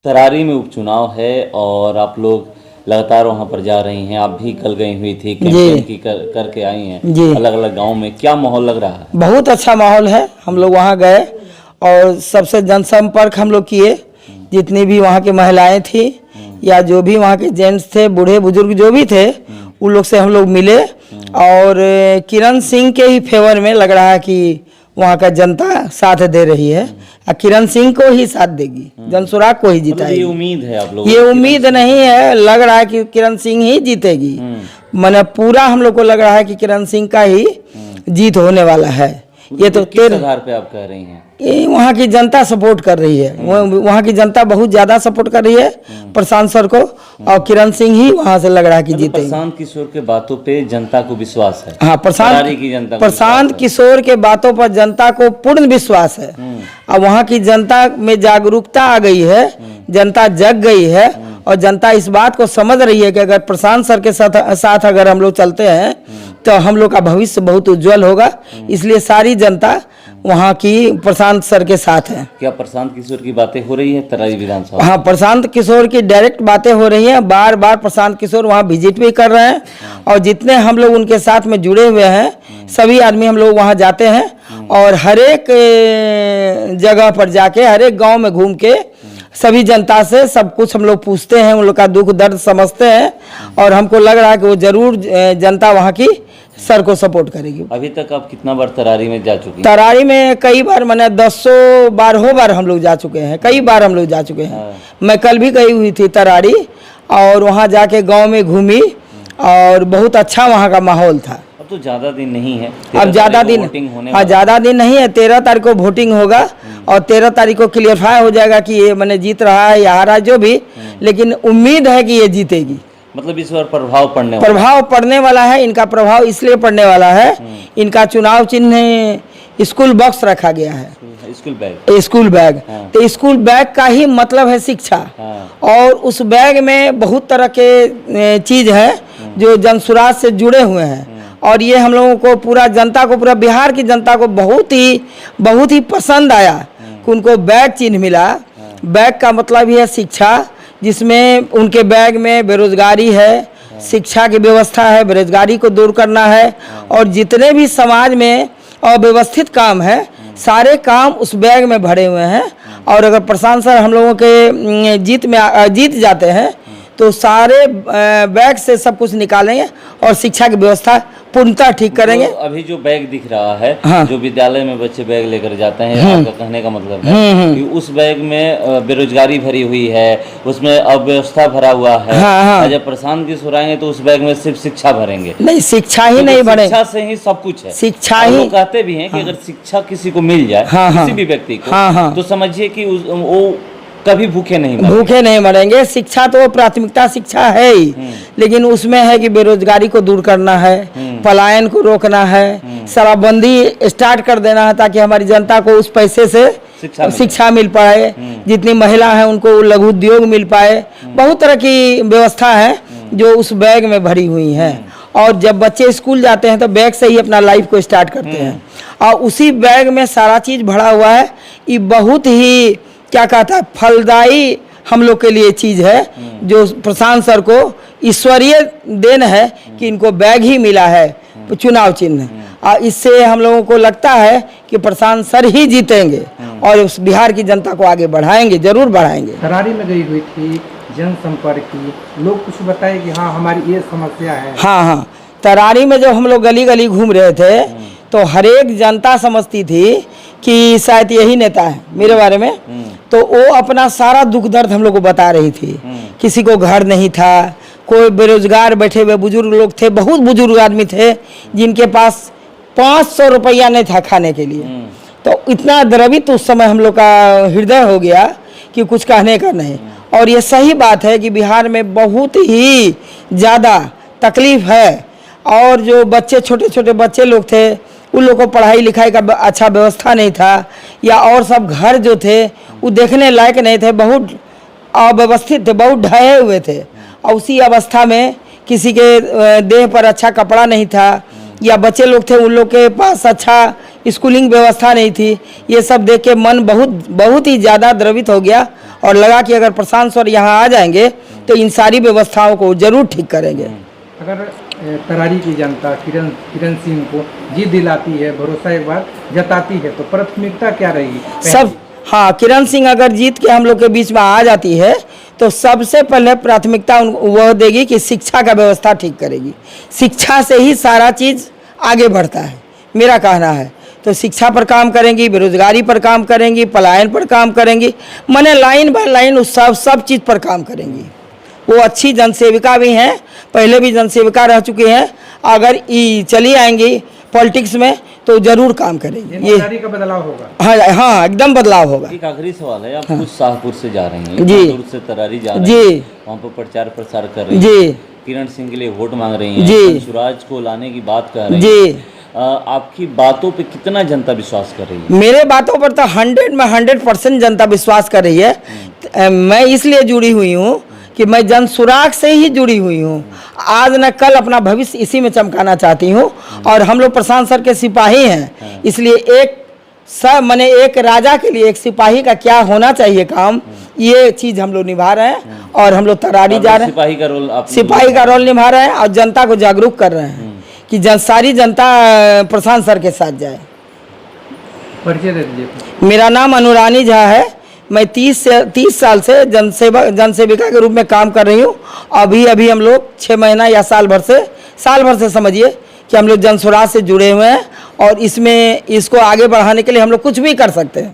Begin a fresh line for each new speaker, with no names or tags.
तरारी में उपचुनाव है और आप लोग लगातार वहां पर जा रही हैं। आप भी कल गई हुई थी, कैंपेन की करके आई हैं अलग अलग गांव में। क्या माहौल लग रहा है?
बहुत अच्छा माहौल है। हम लोग वहाँ गए और सबसे जनसंपर्क हम लोग किए। जितनी भी वहाँ की महिलाएं थी या जो भी वहाँ के जेंट्स थे, बूढ़े बुजुर्ग जो भी थे, उन लोग से हम लोग मिले और किरण सिंह के ही फेवर में लग रहा है कि वहाँ का जनता साथ दे रही है। किरण सिंह को ही साथ देगी, जनसुराग को ही जिताएगी।
ये उम्मीद है आप लोगों?
ये उम्मीद नहीं है, लग रहा है कि किरण सिंह ही जीतेगी। मैंने पूरा हम लोग को लग रहा है कि किरण सिंह का ही जीत होने वाला है। ये तो
किस आधार पे आप कह रही हैं?
ये वहाँ की जनता सपोर्ट कर रही है। वहाँ की जनता बहुत ज्यादा सपोर्ट कर रही है प्रशांत सर को, और किरण सिंह ही वहाँ से लग रहा है कि जीतेंगे।
प्रशांत किशोर के बातों पे जनता को विश्वास है।
हाँ, प्रशांत किशोर के बातों पर जनता को पूर्ण विश्वास है। और वहाँ की जनता में जागरूकता आ गई है, जनता जग गई है और जनता इस बात को समझ रही है कि अगर प्रशांत सर के साथ अगर हम लोग चलते हैं तो हम लोग का भविष्य बहुत उज्जवल होगा। इसलिए सारी जनता वहाँ की प्रशांत सर के साथ है।
क्या प्रशांत किशोर की बातें हो रही है तराई विधानसभा?
हाँ, प्रशांत किशोर की डायरेक्ट बातें हो रही हैं। बार बार प्रशांत किशोर वहाँ विजिट भी कर रहे हैं और जितने हम लोग उनके साथ में जुड़े हुए हैं सभी आदमी हम लोग वहाँ जाते हैं और हर एक जगह पर जाके, हर एक गाँव में घूम के सभी जनता से सब कुछ हम लोग पूछते हैं, उन लोग का दुख दर्द समझते हैं और हमको लग रहा है कि वो जरूर जनता वहाँ की सर को सपोर्ट करेगी।
अभी तक आप कितना बार तरारी में जा चुके हैं?
तरारी में कई बार, मैंने 10 बार हम लोग जा चुके हैं, कई बार हम लोग जा चुके हैं। मैं कल भी गई हुई थी तरारी और वहाँ जाके गांव में घूमी और बहुत अच्छा वहाँ का माहौल था।
अब तो ज़्यादा दिन नहीं है,
अब ज़्यादा दिन, हाँ ज़्यादा दिन नहीं है। 13 तारीख को वोटिंग होगा और 13 तारीख को क्लियरफाई हो जाएगा कि ये मैंने जीत रहा है या हारा जो भी, लेकिन उम्मीद है कि ये जीतेगी।
मतलब इस बार प्रभाव
पड़ने वाला है। इनका प्रभाव इसलिए पड़ने वाला है, इनका चुनाव चिन्ह स्कूल बॉक्स रखा गया है, स्कूल बैग। तो स्कूल बैग का ही मतलब है शिक्षा। और उस बैग में बहुत तरह के चीज है जो जनसुराज से जुड़े हुए हैं और ये हम लोगों को, पूरा जनता को, पूरा बिहार की जनता को बहुत ही पसंद आया कि उनको बैग चिन्ह मिला। बैग का मतलब ही है शिक्षा, जिसमें उनके बैग में बेरोजगारी है, शिक्षा की व्यवस्था है, बेरोजगारी को दूर करना है और जितने भी समाज में अव्यवस्थित काम है सारे काम उस बैग में भरे हुए हैं। और अगर प्रशांत सर हम लोगों के जीत जाते हैं तो सारे बैग से सब कुछ निकालेंगे और शिक्षा की व्यवस्था पूर्णतः ठीक करेंगे।
तो अभी जो बैग दिख रहा है,
हाँ,
जो विद्यालय में बच्चे बैग लेकर जाते हैं, आपका कहने का मतलब है कि उस बैग में बेरोजगारी भरी हुई है, उसमें अव्यवस्था भरा हुआ है।
हाँ।
जब प्रशांत किशोर आएंगे तो उस बैग में सिर्फ शिक्षा भरेंगे?
नहीं, शिक्षा ही नहीं भरेंगे,
शिक्षा से ही सब कुछ है।
शिक्षा ही,
लोग कहते भी हैं कि अगर शिक्षा किसी को मिल जाए, किसी भी व्यक्ति को, तो समझिए कि वो कभी भूखे नहीं
मरेंगे। शिक्षा तो प्राथमिकता शिक्षा है ही, लेकिन उसमें है कि बेरोजगारी को दूर करना है, पलायन को रोकना है, शराबबंदी स्टार्ट कर देना है ताकि हमारी जनता को उस पैसे से शिक्षा मिल पाए, जितनी महिला है उनको लघु उद्योग मिल पाए। बहुत तरह की व्यवस्था है जो उस बैग में भरी हुई है। और जब बच्चे स्कूल जाते हैं तो बैग से ही अपना लाइफ को स्टार्ट करते हैं और उसी बैग में सारा चीज भरा हुआ है। ये बहुत ही, क्या कहता है, फलदायी हम लोग के लिए चीज है जो प्रशांत सर को ईश्वरीय देन है कि इनको बैग ही मिला है, चुनाव चिन्ह। और इससे हम लोगों को लगता है कि प्रशांत सर ही जीतेंगे और उस बिहार की जनता को आगे बढ़ाएंगे, जरूर बढ़ाएंगे।
तरारी में गई हुई थी, जनसंपर्क की, लोग कुछ बताए कि हाँ हमारी ये समस्या है।
हाँ, तरारी में जब हम लोग गली गली घूम रहे थे तो हर एक जनता समझती थी कि शायद यही नेता है मेरे बारे में। तो वो अपना सारा दुख दर्द हम लोग को बता रही थी। किसी को घर नहीं था, कोई बेरोजगार बैठे हुए बुजुर्ग लोग थे, बहुत बुजुर्ग आदमी थे जिनके पास 500 रुपया नहीं था खाने के लिए। तो इतना द्रवित उस समय हम लोग का हृदय हो गया कि कुछ कहने का नहीं। और ये सही बात है कि बिहार में बहुत ही ज़्यादा तकलीफ है और जो बच्चे, छोटे छोटे बच्चे लोग थे, उन लोग को पढ़ाई लिखाई का अच्छा व्यवस्था नहीं था, या और सब घर जो थे वो देखने लायक नहीं थे, बहुत अव्यवस्थित थे, बहुत ढहे हुए थे। और उसी अवस्था में किसी के देह पर अच्छा कपड़ा नहीं था, या बच्चे लोग थे उन लोग के पास अच्छा स्कूलिंग व्यवस्था नहीं थी। ये सब देख के मन बहुत ही ज़्यादा द्रवित हो गया और लगा कि अगर प्रशांत सर यहाँ आ जाएंगे तो इन सारी व्यवस्थाओं को जरूर ठीक करेंगे।
अगर तरारी की जनता किरण सिंह को जीत दिलाती है, भरोसा एक बार जताती है, तो प्राथमिकता क्या रहेगी?
सब हाँ, किरण सिंह अगर जीत के हम लोग के बीच में आ जाती है तो सबसे पहले प्राथमिकता वह देगी कि शिक्षा का व्यवस्था ठीक करेगी। शिक्षा से ही सारा चीज़ आगे बढ़ता है, मेरा कहना है। तो शिक्षा पर काम करेंगी, बेरोजगारी पर काम करेंगी, पलायन पर काम करेंगी, माने लाइन बाय लाइन उस सब चीज़ पर काम करेंगी। वो अच्छी जनसेविका भी हैं, पहले भी जनसेविका रह चुकी हैं। अगर चली आएंगी पॉलिटिक्स में तो जरूर काम करेंगे।
ये का बदलाव होगा।
हाँ हाँ, एकदम बदलाव होगा।
एक आखिरी सवाल है, आप खुद शाहपुर से जा रही हैं,
जी,
दूर से तरारी जा रही
जी,
हैं, वहाँ पर प्रचार प्रसार कर रही हैं,
जी,
किरण सिंह के लिए वोट मांग रही हैं,
जी,
सुराज को लाने की बात कर रही हैं,
जी।
आपकी बातों पे कितना जनता विश्वास कर रही है?
मेरे बातों पर तो 100 में 100% जनता विश्वास कर रही है। मैं इसलिए जुड़ी हुई हूँ कि मैं जन सुराग से ही जुड़ी हुई हूँ। आज न कल अपना भविष्य इसी में चमकाना चाहती हूँ। और हम लोग प्रशांत सर के सिपाही हैं, इसलिए एक राजा के लिए एक सिपाही का क्या होना चाहिए काम, ये चीज़ हम लोग निभा रहे हैं। और हम लोग तरारी जा रहे हैं, सिपाही का रोल निभा रहे हैं और जनता को जागरूक कर रहे हैं कि सारी जनता प्रशांत सर के साथ जाए।
परिचय दे दीजिए।
मेरा नाम अनुरानी झा है। मैं 30 साल से जनसेविका के रूप में काम कर रही हूँ। अभी हम लोग 6 महीना या साल भर से समझिए कि हम लोग जनसुराज से जुड़े हुए हैं और इसको आगे बढ़ाने के लिए हम लोग कुछ भी कर सकते हैं।